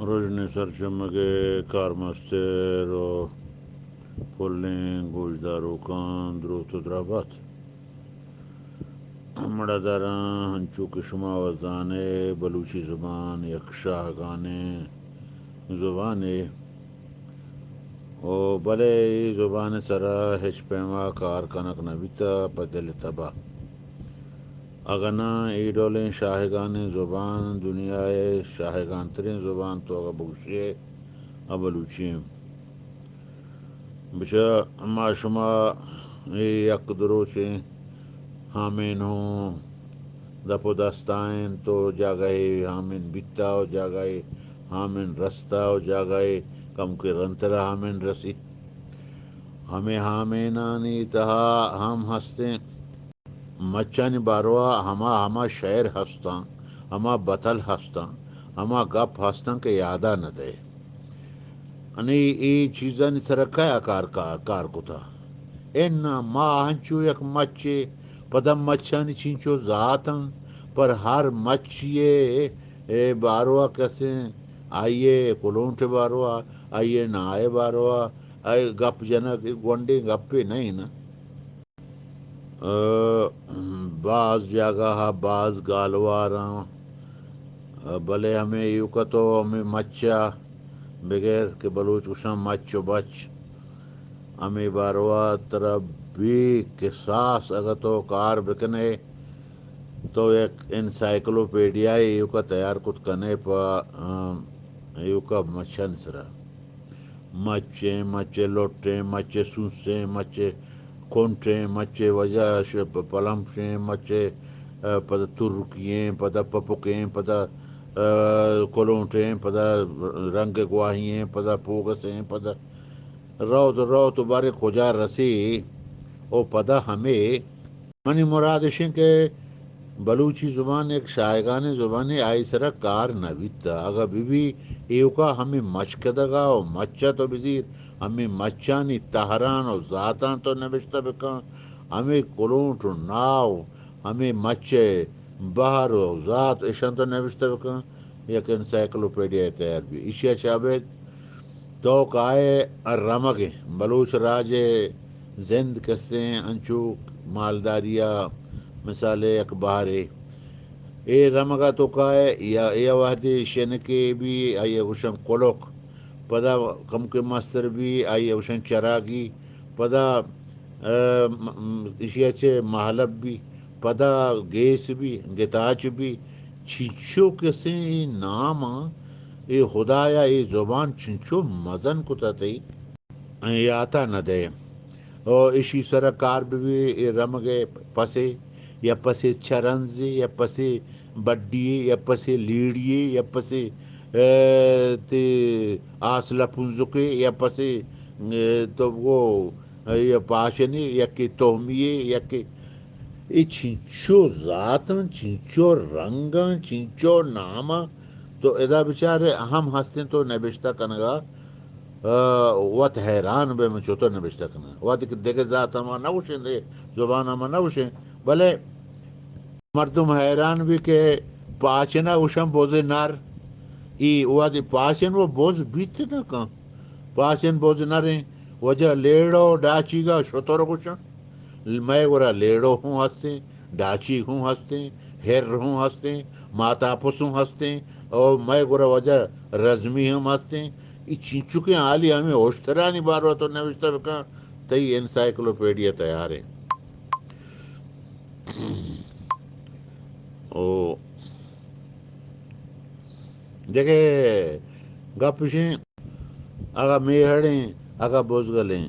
روشنی سر چمکے کارمستر و پلنگ گوشدارو کان دروت و درابات مڑا داران ہنچو کہ شما وزانے بلوچی زبان یک شاہگانے زبانے او بلے ای زبان سرا ہچ پیما کار کنک نویتا پدل تبا اگنا ای ڈولیں شاہگان زبان دنیائے شاہگان ترین زبان تو اگا بگشے ابلوچیم بچا ما شما ای یک دروچیں حامین ہوں دپو دستائن تو جاگئے حامین بیتا و جاگئے حامین رستا و جاگئے کم کے رنترا حامین رسی ہمیں حامینانی تہا ہم ہستے مچانی باروا ہما شعر ہستاں ہما بطل ہستاں ہما گپ ہستاں کہ یادا نہ دے انی ای چیزاں سرکا کار کتا اینا ما ہنچو یک مچے پدم مچانی چینچو ذاتاں پر ہر مچیے باروا کسے آئیے کلونٹ باروا آئیے نائے باروا آئے گپ جنک گونڈے گپے نہیں نا بعض جگہ بعض گالواراں بلے ہمیں یوں کا تو ہمیں مچا بغیر کہ بلوچ اشاں مچ و بچ ہمیں باروا طرح بھی قصاص اگر تو کار بکنے تو ایک انسائکلوپیڈیا یوں کا تیار کت کنے پا یوں کا مچھن سرا مچے لوٹیں مچے سوسیں مچے کونٹیں مچے وجہ پلمشیں مچے پدا ترکییں پدا پپکیں پدا کلونٹیں پدا رنگ گواہییں پدا پوگسیں پدا رو تو بارے کجا رسی او پدا ہمیں منی مرادشیں کہ بلوچی زبان ایک شائگان زبان آئی سرا کار نویتا اگا بی ایوکا ہمیں مچ کدگا و مچا تو بزیر ہمیں مچانی تہران و ذاتان تو نوشتا بکن ہمیں کلونٹ و ناو ہمیں مچے بہر و ذات اشان تو نوشتا بکن یک انسائکلوپیڈیا تیار بھی اشیا چابید تو کائے رمگیں بلوچ راج زند کسیں انچوک مالداریا مثال اخبارے اے رمگا تو کائے یا وحدی شنکے بھی آئی اوشن کلوک پدا کم کے مستر بھی آئی اوشن چراگی پدا اشیا چے محلب بھی پدا گیس بھی گتاچ بھی چیچو کسیں نام اے خدایا اے زبان چنچو مزن کتا تی آتا نہ دے اور اسی سرا کار بھی رمگے پسے یا پسے چرنزے یا پسے بڈیے یا پسے لیڑیے یا پسے تے آسلا پنزکے یا پسے تو وہ یا پاشنی یا کہ توہمیے یا کہ ای چنچو ذاتاں چنچو رنگاں چنچو ناما تو ادا بچارے ہم ہستے تو نبشتہ کنگا وات حیران بے میں چوتو نبشتہ کنگا وات دیکھ ذات ہما نوشیں دے زبان ہما نوشیں بلے مردم حیران بھی کہ پاچنا اوشم بوزے نار ای وادی پاچن وہ بوز بیت نہ کان پاچن بوز ناریں وجہ لیڑو ڈاچی گا شتور کچھ میں گورا لیڑو ہوں ہستے ڈاچی ہوں ہستے ہر ہوں ہستے ماتا پسوں ہستے اور میں گورا وجہ رزمی ہم ہستے ای چینچکیں آلی ہمیں اوشترانی بارو تو نوشتہ بکا تی انسائکلوپیڈیا تیار ہے او دیکھے گپشیں اگا میہڑیں اگا بوزگلیں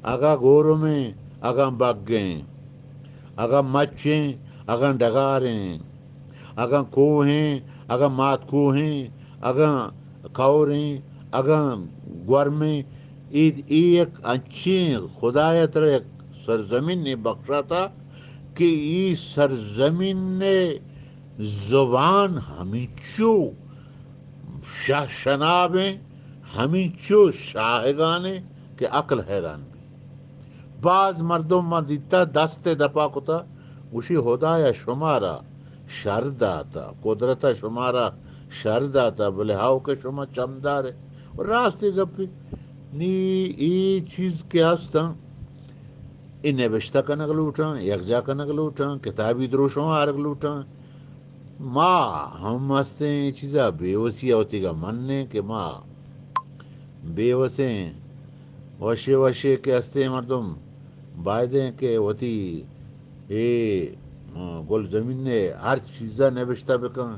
اگا گورو میں اگا بگیں اگا مچیں اگا ڈگاریں اگا کوہیں اگا مات کوہیں اگا کھوریں اگا گورمیں ای ایک اچھیں خدایت تر ایک سرزمین نے بخشا تھا کہ ای سرزمین نے زبان ہمیچو شاہ شنابیں ہمیچو شاہگانے کہ عقل حیران بھی بعض مردوں میں دیتا دست دپا کتا اسی خدا یا شمارا شردہ تا قدرتا شمارا شرد آتا بولے ہاؤ کہ شما چمدار ہے اور راستے گپی نی ای چیز کے ہستا ای نوشتہ کنک لوٹاں یکجا کنک لوٹاں کتابی دروشوں آرگ لوٹاں ماں ہم ہستے ہیں چیزا بے وسی ہوتی کا مننے کہ ماں بے وسیں وشے وشے کے ہستے مردم بائدیں کہ ہوتی اے گل زمین نے ہر چیزا نوشتہ بکن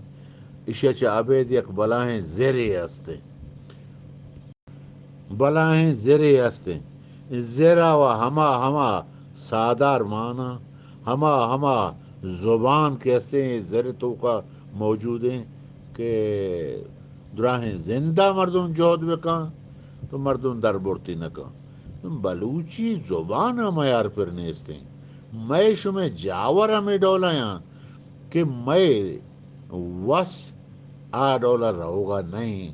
اشیا چا عبید یک بلاہیں زیرے ہستے بلاہیں زیرے ہستے زیرہ و ہما سادار مانا ہما زبان کے ہستے ہیں زیر تو کا موجود ہیں کہ دراہیں زندہ مردم جہد بکن تو مردم در بورتی نکن بلوچی زبان ہم یار پھر نیستے میں شمیں جاور ہمیں ڈولیاں کہ میں وس آ ڈولر رہو گا نہیں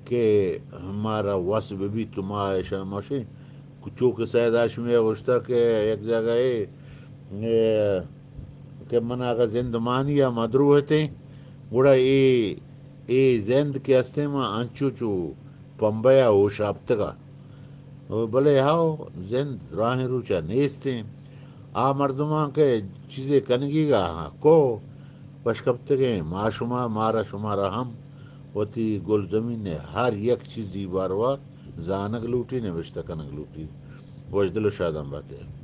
کہ ہمارا وس بھی تمہارے شرمشی کچوں کے سیداش میں گوشتا کہ ایک جگہ کہ منا کا زندمانی یا مدرو ہوتے گوڑا اے زند کے ہستے میں انچو چو پمبیا ہو شابت کا بلے ہاؤ زند راہیں روچا نیستے آ مردمان کے چیزیں کنگی گا ہاں کو پشکپتے گئے ما شما مارا شمارا ہم وتی گل زمین نے ہر یک چیزی باروا زانگ لوٹی نوشتہ کنگ لوٹی وجدل و شادم باتیں